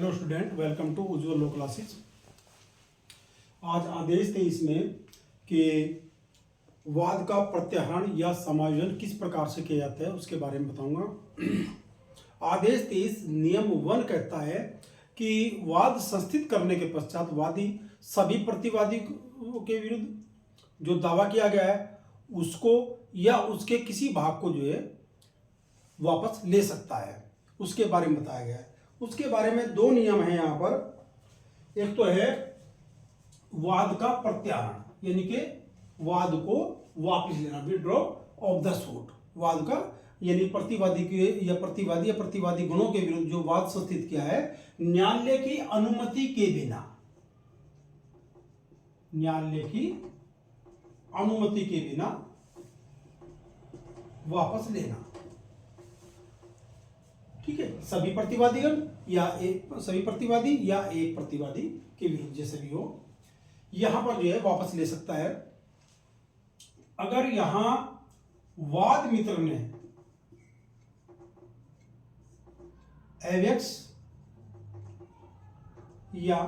Hello student, welcome to Ujjwal law classes. आज आदेश 23 में कि वाद का प्रत्याहरण या समायोजन किस प्रकार से किया जाता है उसके बारे में बताऊंगा। आदेश 23 नियम 1 कहता है कि वाद संस्थित करने के पश्चात वादी सभी प्रतिवादी के विरुद्ध जो दावा किया गया है उसको या उसके किसी भाग को जो है वापस ले सकता है, उसके बारे में बताया गया है। उसके बारे में दो नियम हैं यहाँ पर। एक तो है वाद का प्रत्याहरण, यानी कि वाद को वापस लेना, विड्रॉ ऑफ द सूट। वाद का यानी प्रतिवादी के या प्रतिवादी गुणों के विरुद्ध जो वाद संस्थित किया है न्यायालय की अनुमति के बिना, न्यायालय की अनुमति के बिना वापस लेना। ठीक है, सभी प्रतिवादीगण या सभी प्रतिवादी या एक प्रतिवादी के विरुद्ध जैसे भी हो, यहां पर जो है वापस ले सकता है। अगर यहां वाद मित्र ने एवेक्स या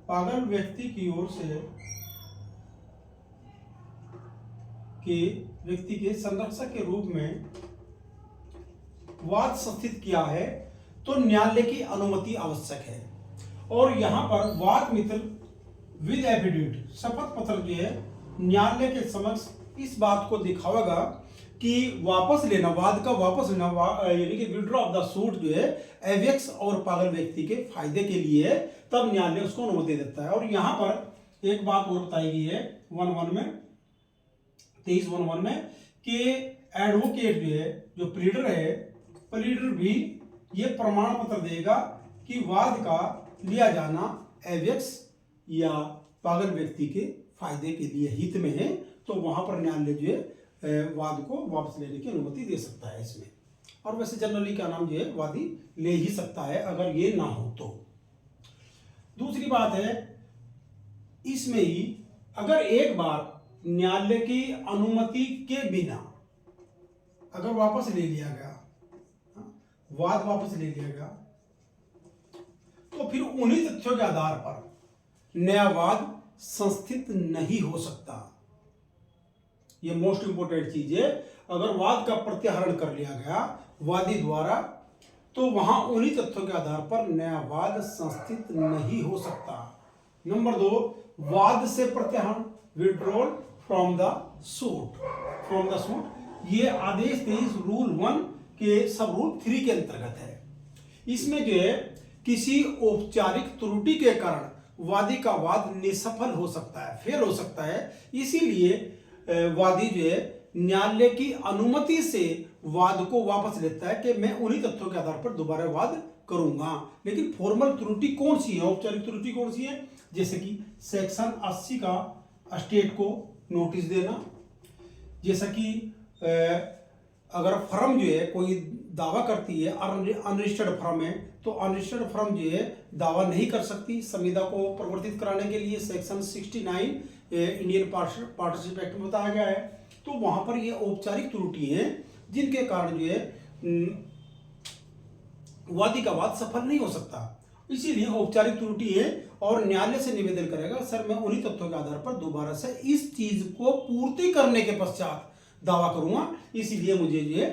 पागल व्यक्ति की ओर से के व्यक्ति के संरक्षक के रूप में वाद संस्थित किया है तो न्यायालय की अनुमति आवश्यक है। और यहां पर वाद मित्र विद एफिडेविट, शपथ पत्र जो है न्यायालय के समक्ष इस बात को दिखावेगा कि वापस लेना, वाद का वापस लेना यानी कि विड्रॉ ऑफ द सूट जो है एवेक्स और पागल व्यक्ति के फायदे के लिए है, तब न्यायालय उसको अनुमति देता है। और यहां पर एक बात और बताई गई है 1:1 में 23:1 में कि एडवोकेट जो है, जो प्लीडर है, प्लीडर भी ये प्रमाण पत्र देगा कि वाद का लिया जाना एवेक्स या पागल व्यक्ति के फायदे के लिए हित में है, तो वहां पर न्यायालय जो है वाद को वापस लेने की अनुमति दे सकता है इसमें। और वैसे जनरली क्या नाम जो है वादी ले ही सकता है अगर ये ना हो तो। दूसरी बात है इसमें ही अगर एक बार न्यायालय की अनुमति के बिना अगर वापस ले लिया गया, वाद वापस ले लिया गया, तो फिर उन्हीं तथ्यों के आधार पर नया वाद संस्थित नहीं हो सकता। यह मोस्ट इंपोर्टेंट चीज है। अगर वाद का प्रत्याहरण कर लिया गया वादी द्वारा तो वहां उन्हीं तथ्यों के आधार पर नया वाद संस्थित नहीं हो सकता। नंबर 2, वाद से प्रत्याहरण, withdrawal from the suit, from the suit. ये आदेश 23 रूल 1 के सब रूल 3 के अंतर्गत है। इसमें जो है किसी औपचारिक त्रुटि के कारण वादी का वाद निसफल हो सकता है, फेल हो सकता है। इसीलिए वादी जो है न्यायालय की अनुमति से वाद को वापस लेता है कि मैं उन्हीं तथ्यों के आधार पर दोबारा वाद करूंगा। लेकिन फॉर्मल त्रुटि कौन सी है, औपचारिक त्रुटि कौन सी है? जैसे कि सेक्शन 80 का स्टेट को नोटिस देना, जैसा कि अगर फर्म जो है कोई दावा करती है, अनरजिस्टर्ड फर्म है, तो अनरजिस्टर्ड फर्म जो है दावा नहीं कर सकती संविदा को प्रवर्तित कराने के लिए सेक्शन 69 इंडियन पार्टनरशिप एक्ट में बताया गया है। तो वहां पर ये औपचारिक त्रुटि है जिनके कारण जो है वादी का वाद सफल नहीं हो सकता। इसीलिए औपचारिक त्रुटि है और न्यायालय से निवेदन करेगा, सर मैं उन्हीं तथ्यों के आधार पर दोबारा से इस चीज को पूर्ति करने के पश्चात दावा करूंगा, इसीलिए मुझे जो है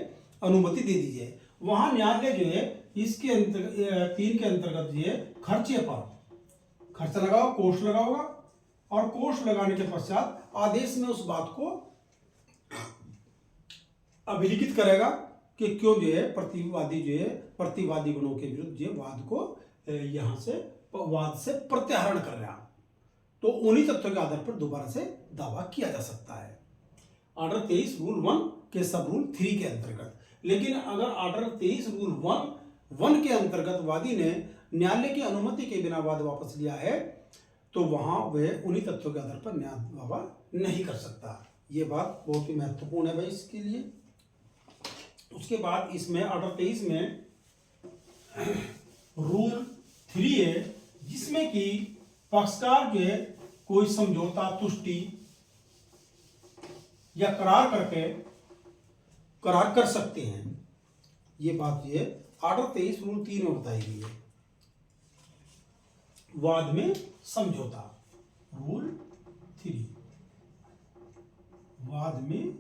अनुमति दे दीजिए। वहां न्यायालय जो है इसके 3 के अंतर्गत जो है खर्चे पर खर्चा लगाओ, कोष लगाओगा और कोष लगाने के पश्चात आदेश में उस बात को अभिलिखित करेगा कि क्यों जो है प्रतिवादी गुणों के विरुद्ध जो वाद को यहां से वाद से प्रत्याहरण कर रहा, तो उन्हीं तथ्यों के आधार पर दोबारा से दावा किया जा सकता है। ऑर्डर 23 रूल 1 के सब रूल 3 के अंतर्गत। लेकिन अगर ऑर्डर 23 रूल 1 के अंतर्गत वादी ने न्यायालय की अनुमति के बिना वाद वापस लिया है तो वहां वह उन्हीं तथ्यों के आधार पर न्याय दावा नहीं कर सकता। यह बात बहुत ही महत्वपूर्ण है भाई इसके लिए। उसके बाद इसमें ऑर्डर 23 में रूल 3 है जिसमें कि पक्षकार जो है कोई समझौता, तुष्टि या करार कर सकते हैं। ये बात ये ऑर्डर 23 रूल 3 में बताई गई है। वाद में समझौता। रूल 3, वाद में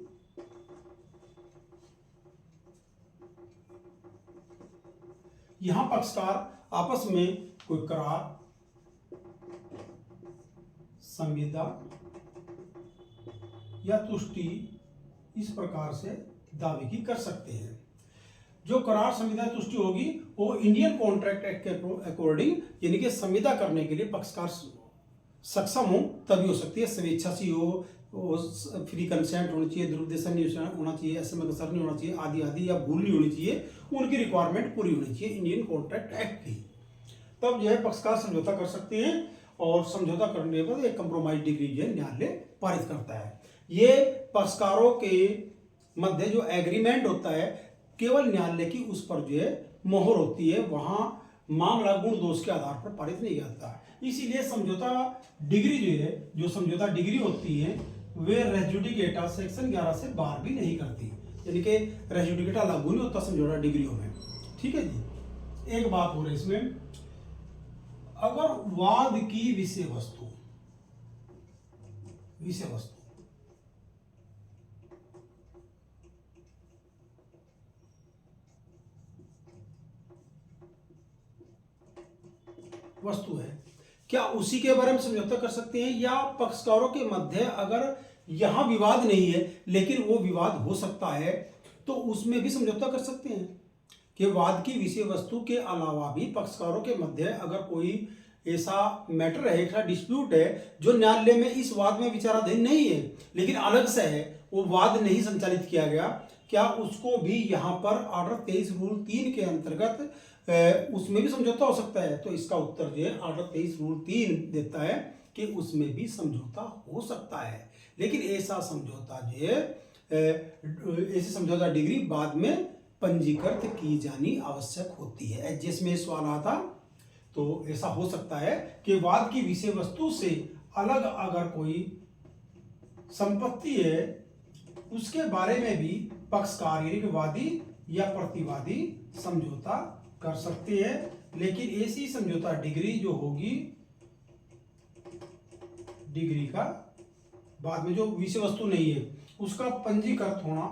यहां पक्षकार आपस में कोई करार, संविदा या तुष्टि इस प्रकार से दावे की कर सकते हैं। जो करार, संविदा, तुष्टि होगी वो इंडियन कॉन्ट्रैक्ट एक्ट के अकॉर्डिंग, यानी कि संविदा करने के लिए पक्षकार सक्षम हो तभी हो सकती है। स्वेच्छा से हो, फ्री कंसेंट होनी चाहिए, दुरुद्देशन नहीं होना चाहिए, एसएमएस असर नहीं होना चाहिए, आदि आदि, या भूल नहीं होनी चाहिए, उनकी रिक्वायरमेंट पूरी होनी चाहिए इंडियन कॉन्ट्रैक्ट एक्ट की। तब जो है पक्षकार समझौता कर सकते हैं, और समझौता करने के बाद एक कंप्रोमाइज डिग्री जो है न्यायालय पारित करता है। ये पक्षकारों के मध्य जो एग्रीमेंट होता है केवल न्यायालय की उस पर जो है मोहर होती है, वहां मामला गुण दोष के आधार पर पारित नहीं जाता। इसीलिए समझौता डिग्री जो है, जो समझौता डिग्री होती है वे रेजुडिकेटा सेक्शन 11 से बाहर भी नहीं करती, यानी कि रेजुडिकेटा लागू नहीं होता समझौता डिग्रियों में। ठीक है जी। एक बात हो रही इसमें, अगर वाद की विषय वस्तु है, क्या उसी के बारे में समझौता कर सकते हैं, या पक्षकारों के मध्य अगर यहां विवाद नहीं है लेकिन वो विवाद हो सकता है तो उसमें भी समझौता कर सकते हैं। कि वाद की विषय वस्तु के अलावा भी पक्षकारों के मध्य अगर कोई ऐसा मैटर है, ऐसा डिस्प्यूट है जो न्यायालय में इस वाद में विचाराधीन नहीं है लेकिन अलग से है, वो वाद नहीं संचालित किया गया, क्या उसको भी यहाँ पर ऑर्डर 23 रूल 3 के अंतर्गत उसमें भी समझौता हो सकता है? तो इसका उत्तर जो है ऑर्डर 23 रूल 3 देता है कि उसमें भी समझौता हो सकता है, लेकिन ऐसा समझौता जो है ऐसी समझौता डिग्री बाद में पंजीकृत की जानी आवश्यक होती है। जिसमें सवाल आता तो ऐसा हो सकता है कि वाद की विषय वस्तु से अलग अगर कोई संपत्ति है उसके बारे में भी पक्षकार यानी कि वादी या प्रतिवादी समझौता कर सकते हैं, लेकिन ऐसी समझौता डिग्री जो होगी, डिग्री का बाद में जो विषय वस्तु नहीं है उसका पंजीकृत होना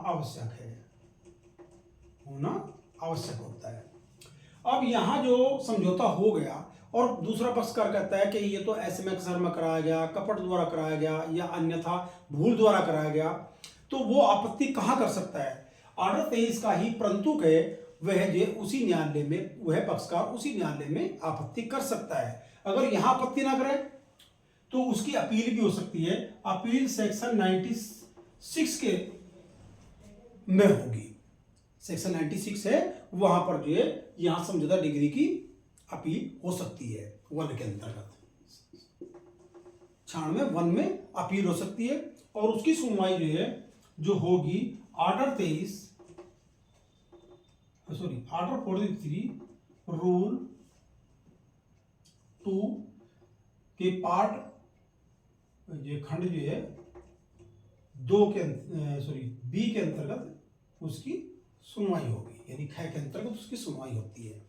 आवश्यक होता है। अब यहां जो समझौता हो गया और दूसरा पक्षकार कहता है कि ये तो एसएमएस असर में कराया गया, कपट द्वारा कराया गया या अन्यथा भूल द्वारा कराया गया, तो वो आपत्ति कहां कर सकता है? ऑर्डर 23 का ही परंतु है वह जो उसी न्यायालय में, वह पक्षकार उसी न्यायालय में आपत्ति कर सकता है। अगर यहां आपत्ति ना करे तो उसकी अपील भी हो सकती है। अपील सेक्शन 96 के में होगी, सेक्शन 96 है वहां पर जो है यहां समझौता डिग्री की अपील हो सकती है। 1 के अंतर्गत 96(1) में अपील हो सकती है और उसकी सुनवाई जो है जो होगी ऑर्डर 43 रूल 2 के पार्ट जो खंड जो है 2 के बी के अंतर्गत उसकी सुनवाई होगी, यानी ख के अंतर्गत उसकी सुनवाई होती है।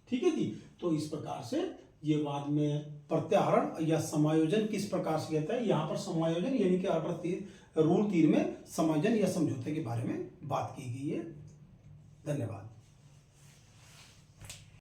ठीक है जी। तो इस प्रकार से ये वाद में प्रत्याहरण या समायोजन किस प्रकार से कहता है, यहां पर समायोजन यानी कि ऑर्डर रूल 3 में समायोजन या समझौते के बारे में बात की गई है। धन्यवाद।